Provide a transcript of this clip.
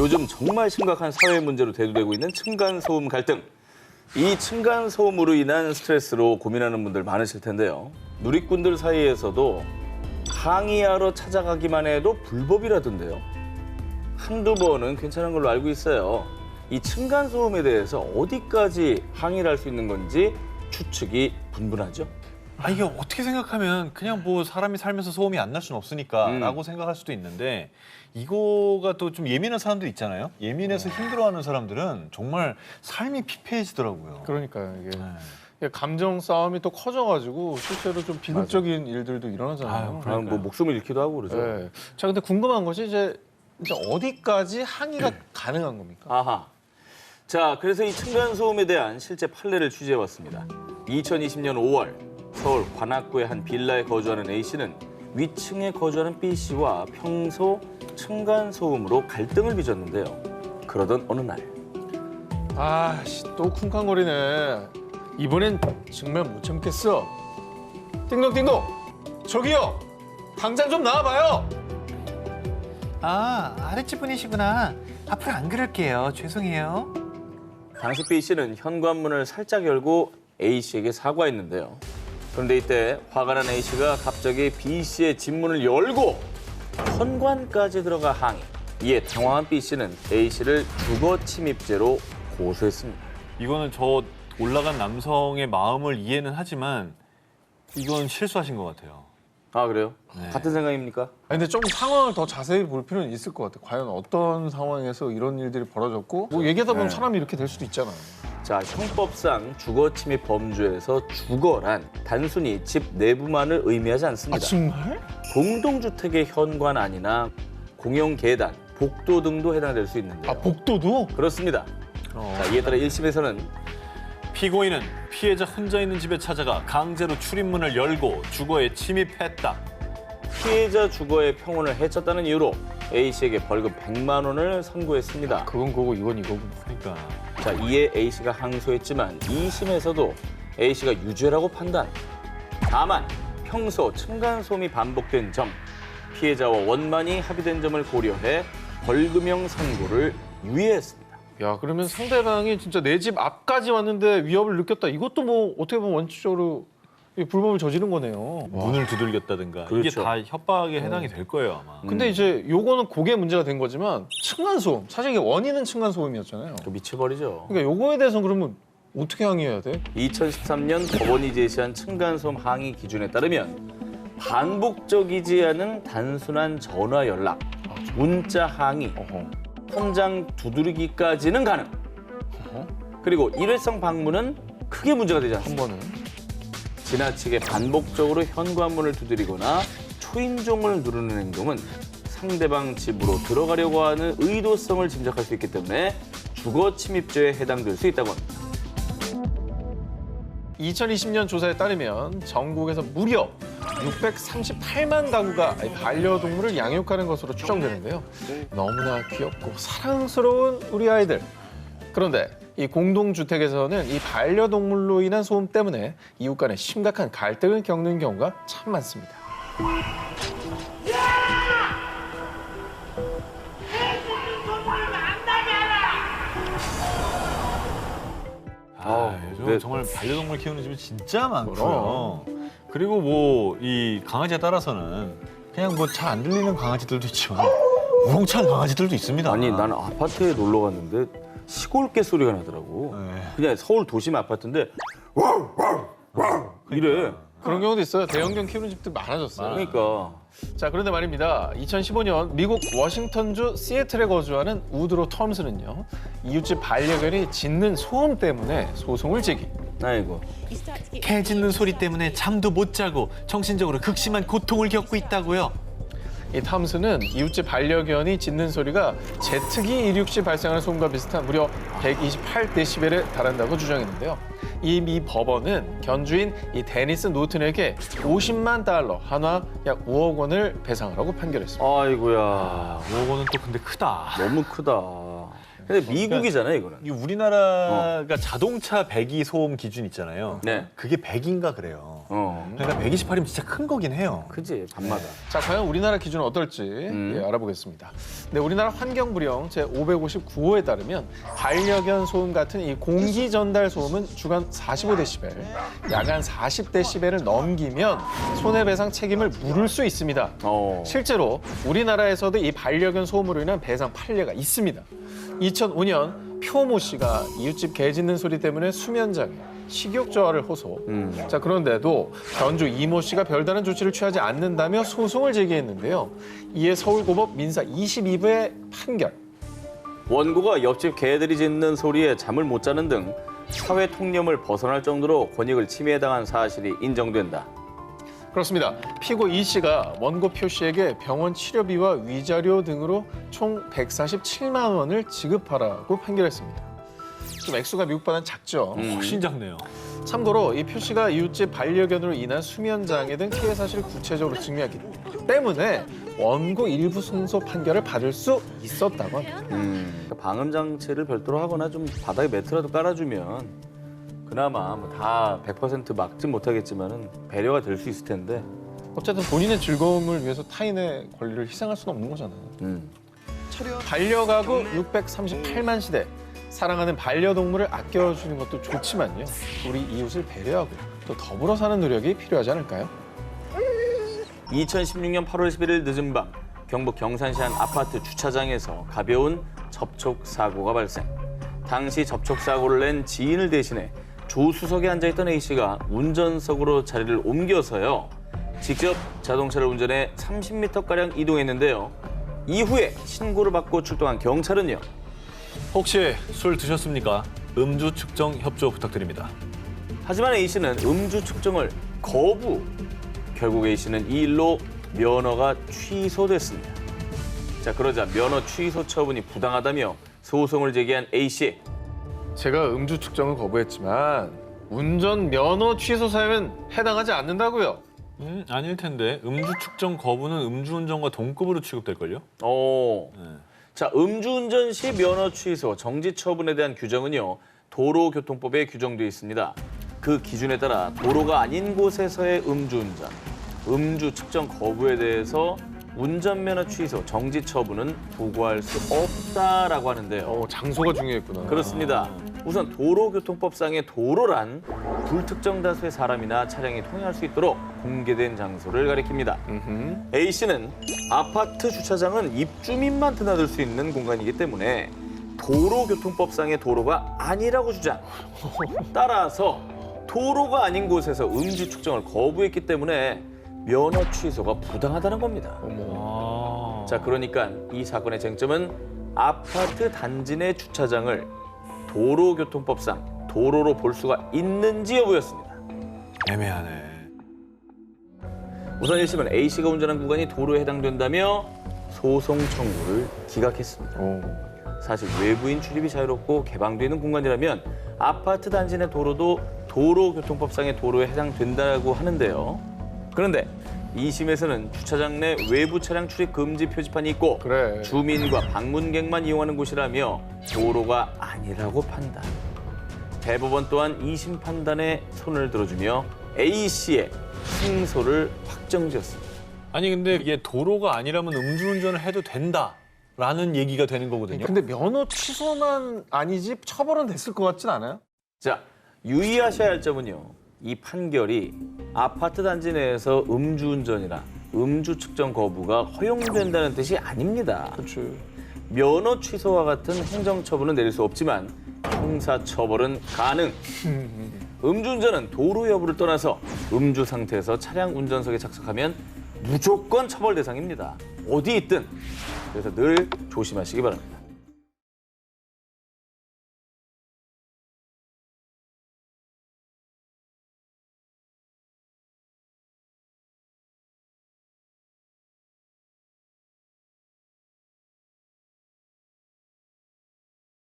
요즘 정말 심각한 사회 문제로 대두되고 있는 층간소음 갈등. 이 층간소음으로 인한 스트레스로 고민하는 분들 많으실 텐데요. 누리꾼들 사이에서도 항의하러 찾아가기만 해도 불법이라던데요. 한두 번은 괜찮은 걸로 알고 있어요. 이 층간소음에 대해서 어디까지 항의를 할 수 있는 건지 추측이 분분하죠. 이게 어떻게 생각하면 그냥 뭐 사람이 살면서 소음이 안 날 수는 없으니까라고 생각할 수도 있는데 이거가 또 좀 예민한 사람들 있잖아요. 예민해서 힘들어하는 사람들은 정말 삶이 피폐해지더라고요. 그러니까요. 이게 감정 싸움이 또 커져가지고 실제로 좀 비극적인 일들도 일어나잖아요. 뭐 목숨을 잃기도 하고 그러죠. 네. 자, 근데 궁금한 것이 이제 어디까지 항의가 가능한 겁니까? 아하. 자, 그래서 이 층간소음에 대한 실제 판례를 취재해왔습니다. 2020년 5월 서울 관악구의 한 빌라에 거주하는 A씨는 위층에 거주하는 B씨와 평소 층간소음으로 갈등을 빚었는데요. 그러던 어느 날 아씨, 또 쿵쾅거리네. 이번엔 정말 못 참겠어. 띵동띵동. 저기요. 당장 좀 나와봐요. 아랫집 분이시구나. 앞으로 안 그럴게요. 죄송해요. 당시 B씨는 현관문을 살짝 열고 A씨에게 사과했는데요. 그런데 이때 화가 난 A씨가 갑자기 B씨의 집문을 열고 현관까지 들어가 항의. 이에 당황한 B씨는 A씨를 주거 침입죄로 고소했습니다. 이거는 저 올라간 남성의 마음을 이해는 하지만 이건 실수하신 것 같아요. 아, 그래요? 네. 같은 생각입니까? 근데 좀 상황을 더 자세히 볼 필요는 있을 것 같아요. 과연 어떤 상황에서 이런 일들이 벌어졌고 뭐 얘기하다 보면 네. 사람이 이렇게 될 수도 있잖아요. 자, 형법상 주거 침입 범주에서 주거란 단순히 집 내부만을 의미하지 않습니다. 정말? 공동주택의 현관 안이나 공용 계단, 복도 등도 해당될 수 있는데요. 복도도? 그렇습니다. 자, 이에 따라 1심에서는 피고인은 피해자 혼자 있는 집에 찾아가 강제로 출입문을 열고 주거에 침입했다. 피해자 주거의 평온을 해쳤다는 이유로 A씨에게 벌금 100만 원을 선고했습니다. 그건 그거고 이건 이거고. 그러니까 자, 이에 A씨가 항소했지만 2심에서도 A씨가 유죄라고 판단. 다만 평소 층간소음이 반복된 점, 피해자와 원만히 합의된 점을 고려해 벌금형 선고를 유예했습니다. 야, 그러면 상대방이 진짜 내 집 앞까지 왔는데 위협을 느꼈다. 이것도 뭐 어떻게 보면 원칙적으로 불법을 저지른 거네요. 문을 두들겼다든가 이게 그렇죠. 다 협박에 해당이 될 거예요 아마. 근데 이제 요거는 그게 문제가 된 거지만 층간소음. 사실 이게 원인은 층간소음이었잖아요. 또 미쳐버리죠. 그러니까 요거에 대해서는 그러면 어떻게 항의해야 돼? 2013년 법원이 제시한 층간소음 항의 기준에 따르면 반복적이지 않은 단순한 전화 연락, 문자 항의, 현장 두드리기까지는 가능. 그리고 일회성 방문은 크게 문제가 되지 한 않습니다. 번은. 지나치게 반복적으로 현관문을 두드리거나 초인종을 누르는 행동은 상대방 집으로 들어가려고 하는 의도성을 짐작할 수 있기 때문에 주거 침입죄에 해당될 수 있다고 합니다. 2020년 조사에 따르면 전국에서 무려 638만 가구가 반려동물을 양육하는 것으로 추정되는데요. 너무나 귀엽고 사랑스러운 우리 아이들. 그런데 이 공동주택에서는 이 반려동물로 인한 소음 때문에 이웃 간에 심각한 갈등을 겪는 경우가 참 많습니다. 요즘 네. 정말 반려동물 키우는 집이 진짜 많고요. 그리고 뭐 이 강아지에 따라서는 그냥 뭐 잘 안 들리는 강아지들도 있지만 우렁찬 강아지들도 있습니다. 아니, 나는 아파트에 놀러 갔는데 시골 개 소리가 나더라고. 네. 그냥 서울 도심 아파트인데 이래. 그런 경우도 있어요. 대형견 키우는 집들 많아졌어요. 그러니까 자, 그런데 말입니다. 2015년 미국 워싱턴주 시애틀에 거주하는 우드로 톰스는요. 이웃집 반려견이 짖는 소음 때문에 소송을 제기. 아이고. 개 짖는 소리 때문에 잠도 못 자고 정신적으로 극심한 고통을 겪고 있다고요. 이 탐스는 이웃집 반려견이 짖는 소리가 제트기 이륙 시 발생하는 소음과 비슷한 무려 128데시벨에 달한다고 주장했는데요. 이 법원은 견주인 이 데니스 노튼에게 50만 달러, 한화 약 5억 원을 배상하라고 판결했습니다. 아이고야. 5억 원은 또 근데 크다. 너무 크다. 근데 미국이잖아요, 이거는. 이 우리나라가 자동차 배기 소음 기준 있잖아요. 네. 그게 100인가 그래요. 그러니까 128이면 진짜 큰 거긴 해요. 그지 밤마다. 자, 과연 우리나라 기준은 어떨지 예, 알아보겠습니다. 네, 우리나라 환경부령 제559호에 따르면 반려견 소음 같은 이 공기 전달 소음은 주간 45데시벨, 야간 40데시벨을 넘기면 손해배상 책임을 물을 수 있습니다. 실제로 우리나라에서도 이 반려견 소음으로 인한 배상 판례가 있습니다. 2005년 표모 씨가 이웃집 개 짖는 소리 때문에 수면장애, 식욕 저하를 호소. 자, 그런데도 견주 이모 씨가 별다른 조치를 취하지 않는다며 소송을 제기했는데요. 이에 서울고법 민사 22부의 판결. 원고가 옆집 개들이 짖는 소리에 잠을 못 자는 등 사회 통념을 벗어날 정도로 권익을 침해당한 사실이 인정된다. 그렇습니다. 피고 이 씨가 원고 표 씨에게 병원 치료비와 위자료 등으로 총 147만 원을 지급하라고 판결했습니다. 좀 액수가 미국보다는 작죠. 훨씬 작네요. 참고로 이 표 씨가 이웃집 반려견으로 인한 수면 장애 등 피해 사실을 구체적으로 증명했기 때문에 원고 일부 승소 판결을 받을 수 있었다고 합니다. 방음 장치를 별도로 하거나 좀 바닥에 매트라도 깔아주면 그나마 뭐 다 100% 막진 못하겠지만은 배려가 될 수 있을 텐데. 어쨌든 본인의 즐거움을 위해서 타인의 권리를 희생할 수는 없는 거잖아요. 반려가구 638만 시대. 사랑하는 반려동물을 아껴주는 것도 좋지만요. 우리 이웃을 배려하고 또 더불어 사는 노력이 필요하지 않을까요? 2016년 8월 11일 늦은 밤 경북 경산시 한 아파트 주차장에서 가벼운 접촉 사고가 발생. 당시 접촉 사고를 낸 지인을 대신해 조수석에 앉아있던 A씨가 운전석으로 자리를 옮겨서요. 직접 자동차를 운전해 30m가량 이동했는데요. 이후에 신고를 받고 출동한 경찰은요. 혹시 술 드셨습니까? 음주 측정 협조 부탁드립니다. 하지만 A씨는 음주 측정을 거부. 결국 A씨는 이 일로 면허가 취소됐습니다. 자, 그러자 면허 취소 처분이 부당하다며 소송을 제기한 A씨. 제가 음주 측정을 거부했지만 운전 면허 취소 사유는 해당하지 않는다고요. 아닐 텐데 음주 측정 거부는 음주운전과 동급으로 취급될걸요? 자, 음주운전 시 면허 취소, 정지 처분에 대한 규정은요. 도로교통법에 규정되어 있습니다. 그 기준에 따라 도로가 아닌 곳에서의 음주운전, 음주 측정 거부에 대해서 운전면허 취소, 정지 처분은 부과할 수 없다라고 하는데요. 장소가 중요했구나. 그렇습니다. 우선 도로교통법상의 도로란 불특정 다수의 사람이나 차량이 통행할 수 있도록 공개된 장소를 가리킵니다. A씨는 아파트 주차장은 입주민만 드나들 수 있는 공간이기 때문에 도로교통법상의 도로가 아니라고 주장. 따라서 도로가 아닌 곳에서 음주 측정을 거부했기 때문에 면허 취소가 부당하다는 겁니다. 자, 그러니까 이 사건의 쟁점은 아파트 단지 내 주차장을 도로교통법상 도로로 볼 수가 있는지 여부였습니다. 애매하네. 우선 1심은 A씨가 운전한 구간이 도로에 해당된다며 소송 청구를 기각했습니다. 사실 외부인 출입이 자유롭고 개방되는 공간이라면 아파트 단지 내 도로도 도로교통법상의 도로에 해당된다고 하는데요. 그런데 2심에서는 주차장 내 외부 차량 출입 금지 표지판이 있고 그래. 주민과 방문객만 이용하는 곳이라며 도로가 아니라고 판단. 대법원 또한 2심 판단에 손을 들어주며 A씨의 승소를 확정지었습니다. 아니 근데 이게 도로가 아니라면 음주운전을 해도 된다라는 얘기가 되는 거거든요. 근데 면허 취소만 아니지 처벌은 됐을 것 같진 않아요? 자, 유의하셔야 할 점은요. 이 판결이 아파트 단지 내에서 음주운전이나 음주 측정 거부가 허용된다는 뜻이 아닙니다. 그렇지. 면허 취소와 같은 행정처분은 내릴 수 없지만 형사처벌은 가능. 음주운전은 도로 여부를 떠나서 음주 상태에서 차량 운전석에 착석하면 무조건 처벌 대상입니다. 어디 있든. 그래서 늘 조심하시기 바랍니다.